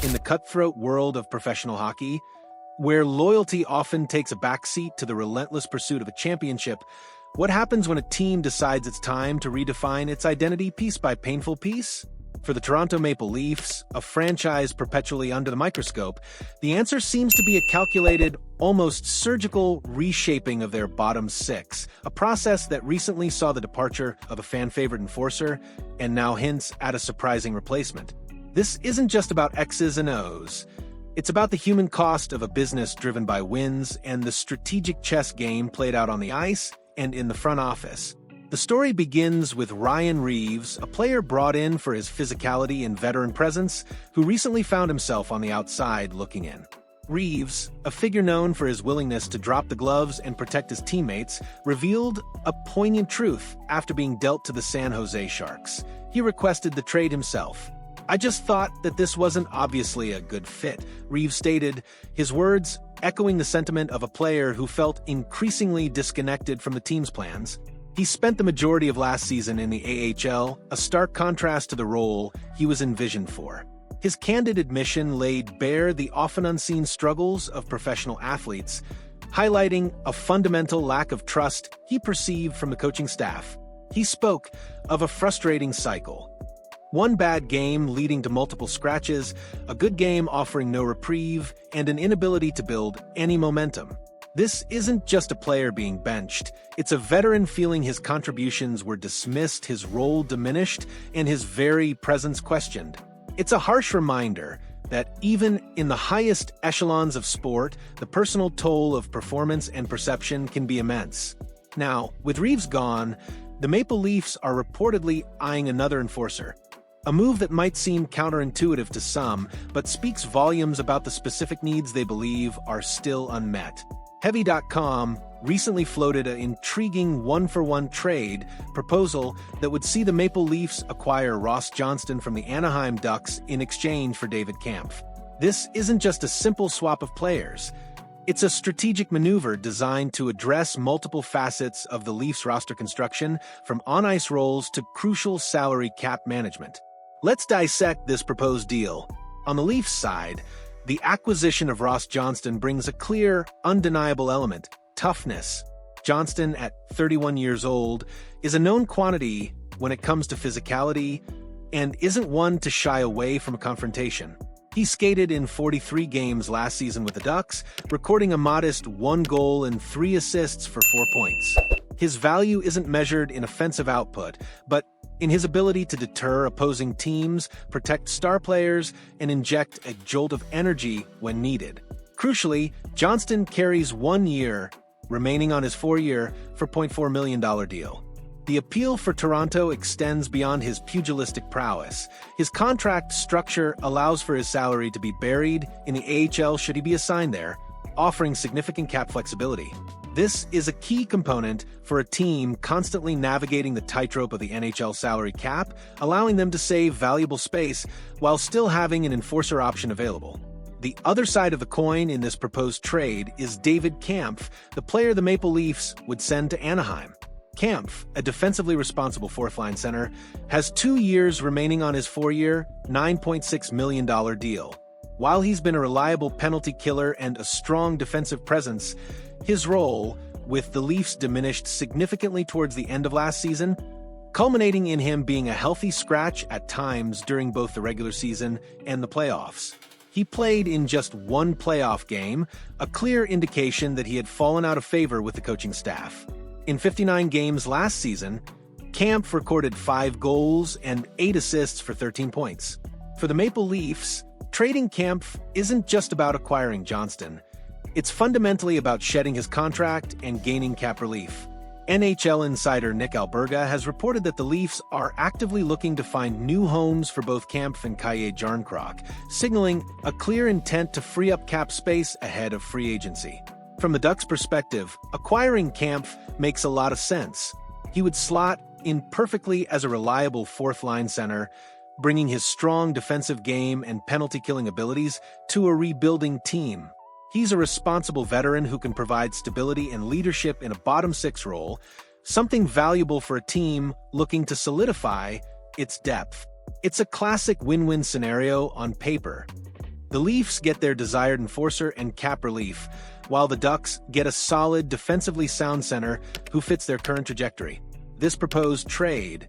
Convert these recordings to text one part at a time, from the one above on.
In the cutthroat world of professional hockey, where loyalty often takes a backseat to the relentless pursuit of a championship, what happens when a team decides it's time to redefine its identity piece by painful piece? For the Toronto Maple Leafs, a franchise perpetually under the microscope, the answer seems to be a calculated, almost surgical reshaping of their bottom six, a process that recently saw the departure of a fan-favorite enforcer and now hints at a surprising replacement. This isn't just about X's and O's. It's about the human cost of a business driven by wins and the strategic chess game played out on the ice and in the front office. The story begins with Ryan Reeves, a player brought in for his physicality and veteran presence, who recently found himself on the outside looking in. Reeves, a figure known for his willingness to drop the gloves and protect his teammates, revealed a poignant truth after being dealt to the San Jose Sharks. He requested the trade himself. "I just thought that this wasn't obviously a good fit," Reeves stated, his words echoing the sentiment of a player who felt increasingly disconnected from the team's plans. He spent the majority of last season in the AHL, a stark contrast to the role he was envisioned for. His candid admission laid bare the often unseen struggles of professional athletes, highlighting a fundamental lack of trust he perceived from the coaching staff. He spoke of a frustrating cycle. One bad game leading to multiple scratches, a good game offering no reprieve, and an inability to build any momentum. This isn't just a player being benched, it's a veteran feeling his contributions were dismissed, his role diminished, and his very presence questioned. It's a harsh reminder that even in the highest echelons of sport, the personal toll of performance and perception can be immense. Now, with Reeves gone, the Maple Leafs are reportedly eyeing another enforcer. A move that might seem counterintuitive to some, but speaks volumes about the specific needs they believe are still unmet. Heavy.com recently floated an intriguing one-for-one trade proposal that would see the Maple Leafs acquire Ross Johnston from the Anaheim Ducks in exchange for David Kampf. This isn't just a simple swap of players. It's a strategic maneuver designed to address multiple facets of the Leafs roster construction, from on-ice roles to crucial salary cap management. Let's dissect this proposed deal. On the Leafs side, the acquisition of Ross Johnston brings a clear, undeniable element: toughness. Johnston, at 31 years old, is a known quantity when it comes to physicality and isn't one to shy away from a confrontation. He skated in 43 games last season with the Ducks, recording a modest 1 goal and 3 assists for 4 points. His value isn't measured in offensive output, but in his ability to deter opposing teams, protect star players, and inject a jolt of energy when needed. Crucially, Johnston carries 1 year remaining on his 4-year, $4.4 million deal. The appeal for Toronto extends beyond his pugilistic prowess. His contract structure allows for his salary to be buried in the AHL should he be assigned there, offering significant cap flexibility. This is a key component for a team constantly navigating the tightrope of the NHL salary cap, allowing them to save valuable space while still having an enforcer option available. The other side of the coin in this proposed trade is David Kampf, the player the Maple Leafs would send to Anaheim. Kampf, a defensively responsible fourth-line center, has 2 years remaining on his 4-year, $9.6 million deal. While he's been a reliable penalty killer and a strong defensive presence, his role with the Leafs diminished significantly towards the end of last season, culminating in him being a healthy scratch at times during both the regular season and the playoffs. He played in just 1 playoff game, a clear indication that he had fallen out of favor with the coaching staff. In 59 games last season, Kampf recorded 5 goals and 8 assists for 13 points. For the Maple Leafs, trading Kampf isn't just about acquiring Johnston. It's fundamentally about shedding his contract and gaining cap relief. NHL insider Nick Alberga has reported that the Leafs are actively looking to find new homes for both Kampf and Kaye Jarnkrok, signaling a clear intent to free up cap space ahead of free agency. From the Ducks' perspective, acquiring Kampf makes a lot of sense. He would slot in perfectly as a reliable fourth-line center, bringing his strong defensive game and penalty-killing abilities to a rebuilding team. He's a responsible veteran who can provide stability and leadership in a bottom-6 role, something valuable for a team looking to solidify its depth. It's a classic win-win scenario on paper. The Leafs get their desired enforcer and cap relief, while the Ducks get a solid, defensively sound center who fits their current trajectory. This proposed trade,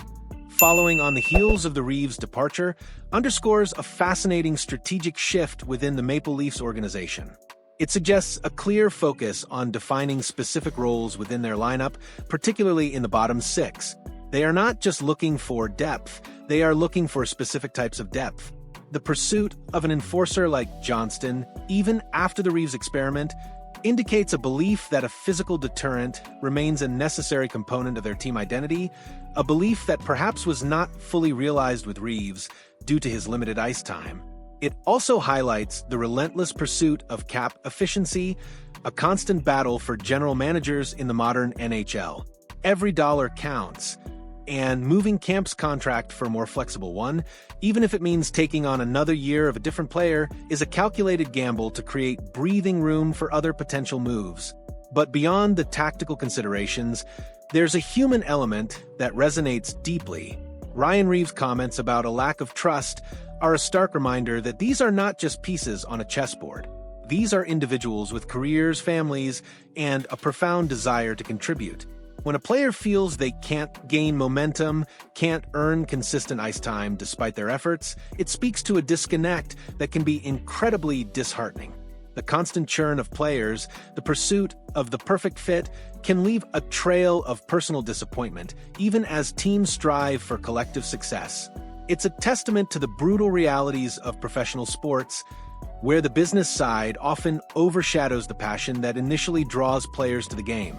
following on the heels of the Reeves departure, underscores a fascinating strategic shift within the Maple Leafs organization. It suggests a clear focus on defining specific roles within their lineup, particularly in the bottom six. They are not just looking for depth, they are looking for specific types of depth. The pursuit of an enforcer like Johnston, even after the Reeves experiment, indicates a belief that a physical deterrent remains a necessary component of their team identity, a belief that perhaps was not fully realized with Reeves due to his limited ice time. It also highlights the relentless pursuit of cap efficiency, a constant battle for general managers in the modern NHL. Every dollar counts, and moving Kampf's contract for a more flexible one, even if it means taking on another year of a different player, is a calculated gamble to create breathing room for other potential moves. But beyond the tactical considerations, there's a human element that resonates deeply. Ryan Reeves' comments about a lack of trust are a stark reminder that these are not just pieces on a chessboard. These are individuals with careers, families, and a profound desire to contribute. When a player feels they can't gain momentum, can't earn consistent ice time despite their efforts, it speaks to a disconnect that can be incredibly disheartening. The constant churn of players, the pursuit of the perfect fit, can leave a trail of personal disappointment, even as teams strive for collective success. It's a testament to the brutal realities of professional sports, where the business side often overshadows the passion that initially draws players to the game.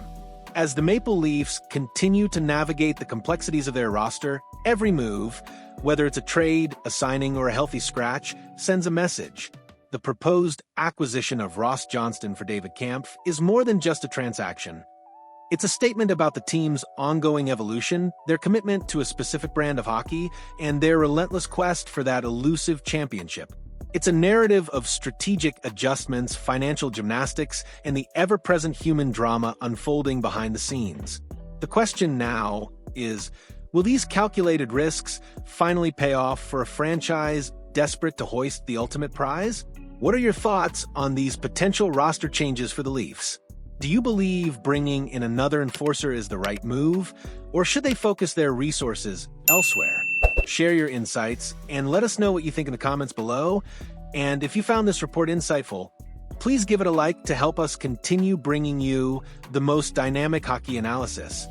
As the Maple Leafs continue to navigate the complexities of their roster, every move, whether it's a trade, a signing, or a healthy scratch, sends a message. The proposed acquisition of Ross Johnston for David Kampf is more than just a transaction. It's a statement about the team's ongoing evolution, their commitment to a specific brand of hockey, and their relentless quest for that elusive championship. It's a narrative of strategic adjustments, financial gymnastics, and the ever-present human drama unfolding behind the scenes. The question now is, will these calculated risks finally pay off for a franchise desperate to hoist the ultimate prize? What are your thoughts on these potential roster changes for the Leafs? Do you believe bringing in another enforcer is the right move, or should they focus their resources elsewhere? Share your insights and let us know what you think in the comments below. And if you found this report insightful, please give it a like to help us continue bringing you the most dynamic hockey analysis.